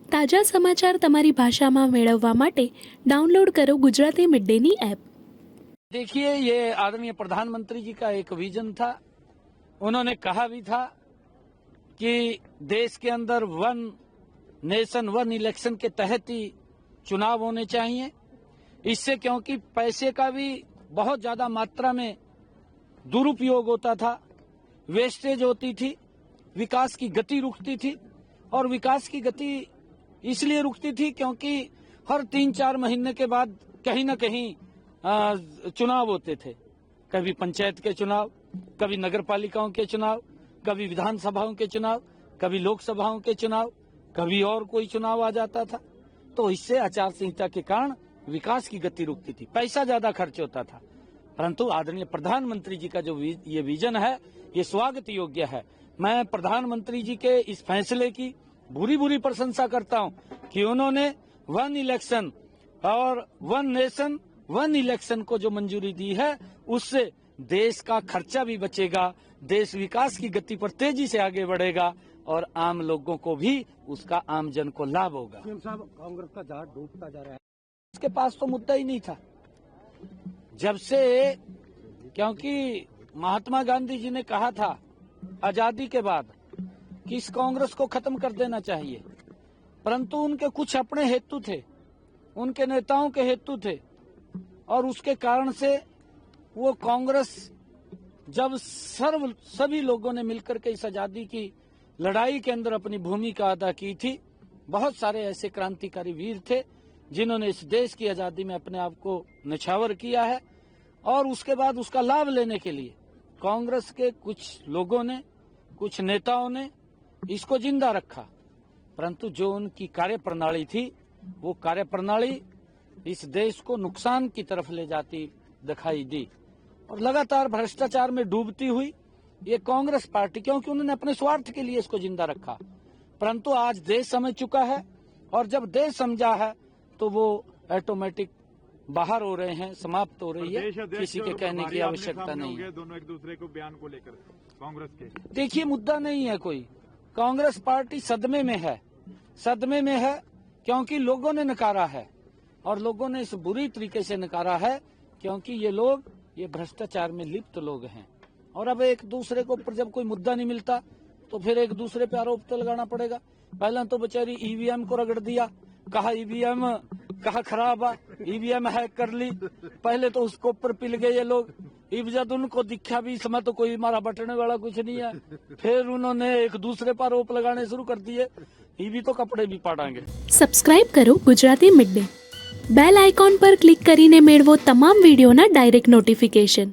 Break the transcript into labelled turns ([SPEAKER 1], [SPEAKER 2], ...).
[SPEAKER 1] તાજા સમાચાર તમારી ભાષામાં મેળવવા માટે ડાઉનલોડ કરો ગુજરાતી મિડ ડેની એપ।
[SPEAKER 2] देखिए, ये आदरणीय प्रधानमंत्री जी का एक विजन था। उन्होंने कहा भी था कि देश के अंदर वन नेशन वन इलेक्शन के तहत ही चुनाव होने चाहिए। इससे क्योंकि पैसे का भी बहुत ज्यादा मात्रा में दुरुपयोग होता था, वेस्टेज होती थी, विकास की गति रुकती थी। और विकास की गति इसलिए रुकती थी क्योंकि हर 3-4 महीने के बाद कहीं न कहीं चुनाव होते थे। कभी पंचायत के चुनाव, कभी नगर पालिकाओं के चुनाव, कभी विधानसभाओं के चुनाव, कभी लोकसभाओं के चुनाव, कभी और कोई चुनाव आ जाता था। तो इससे आचार संहिता के कारण विकास की गति रुकती थी, पैसा ज्यादा खर्च होता था। परंतु आदरणीय प्रधानमंत्री जी का जो ये विजन है, ये स्वागत योग्य है। मैं प्रधानमंत्री जी के इस फैसले की बुरी प्रशंसा करता हूं कि उन्होंने वन इलेक्शन और वन नेशन वन इलेक्शन को जो मंजूरी दी है, उससे देश का खर्चा भी बचेगा, देश विकास की गति पर तेजी से आगे बढ़ेगा और आम लोगों को भी उसका आम जन को लाभ होगा।
[SPEAKER 3] कांग्रेस का जहाज डूबता जा रहा है।
[SPEAKER 2] उसके पास तो मुद्दा ही नहीं था जब से, क्योंकि महात्मा गांधी जी ने कहा था आजादी के बाद कि इस कांग्रेस को खत्म कर देना चाहिए। परंतु उनके कुछ अपने हेतु थे, उनके नेताओं के हेतु थे, और उसके कारण से वो कांग्रेस जब सभी लोगों ने मिलकर के इस आजादी की लड़ाई के अंदर अपनी भूमिका अदा की थी। बहुत सारे ऐसे क्रांतिकारी वीर थे जिन्होंने इस देश की आजादी में अपने आप को न्यौछावर किया है, और उसके बाद उसका लाभ लेने के लिए कांग्रेस के कुछ लोगों ने, कुछ नेताओं ने इसको जिंदा रखा। परंतु जो उनकी कार्यप्रणाली थी, वो कार्यप्रणाली इस देश को नुकसान की तरफ ले जाती दिखाई दी, और लगातार भ्रष्टाचार में डूबती हुई ये कांग्रेस पार्टी, क्योंकि उन्होंने अपने स्वार्थ के लिए इसको जिंदा रखा। परंतु आज देश समझ चुका है, और जब देश समझा है तो वो ऑटोमेटिक बाहर हो रहे हैं, समाप्त हो रही है, किसी के कहने की आवश्यकता नहीं है।
[SPEAKER 3] दोनों एक दूसरे को बयान को लेकर कांग्रेस के
[SPEAKER 2] देखिए, मुद्दा नहीं है कोई। कांग्रेस पार्टी सदमे में है, सदमे में है क्योंकि लोगों ने नकारा है, और लोगों ने इस बुरी तरीके से नकारा है क्योंकि ये लोग ये भ्रष्टाचार में लिप्त लोग हैं। और अब एक दूसरे को ऊपर जब कोई मुद्दा नहीं मिलता तो फिर एक दूसरे पे आरोप तो लगाना पड़ेगा। पहले तो बेचारी ईवीएम को रगड़ दिया, कहा ईवीएम कहा खराब है, ईवीएम हैक कर ली। पहले तो उसको ऊपर पिल गए ये लोग। अब जब उनको दिखा भी इसमें तो कोई हमारा बटने वाला कुछ नहीं है, फिर उन्होंने एक दूसरे पर आरोप लगाने शुरू कर दिए। ईवी तो कपड़े भी पाड़ेंगे।
[SPEAKER 1] સબસ્ક્રાઇબ કરો Gujarati mid day. Bell icon પર ક્લિક કરીને મેળવો તમામ વિડીયોના ડાયરેક્ટ નોટિફિકેશન।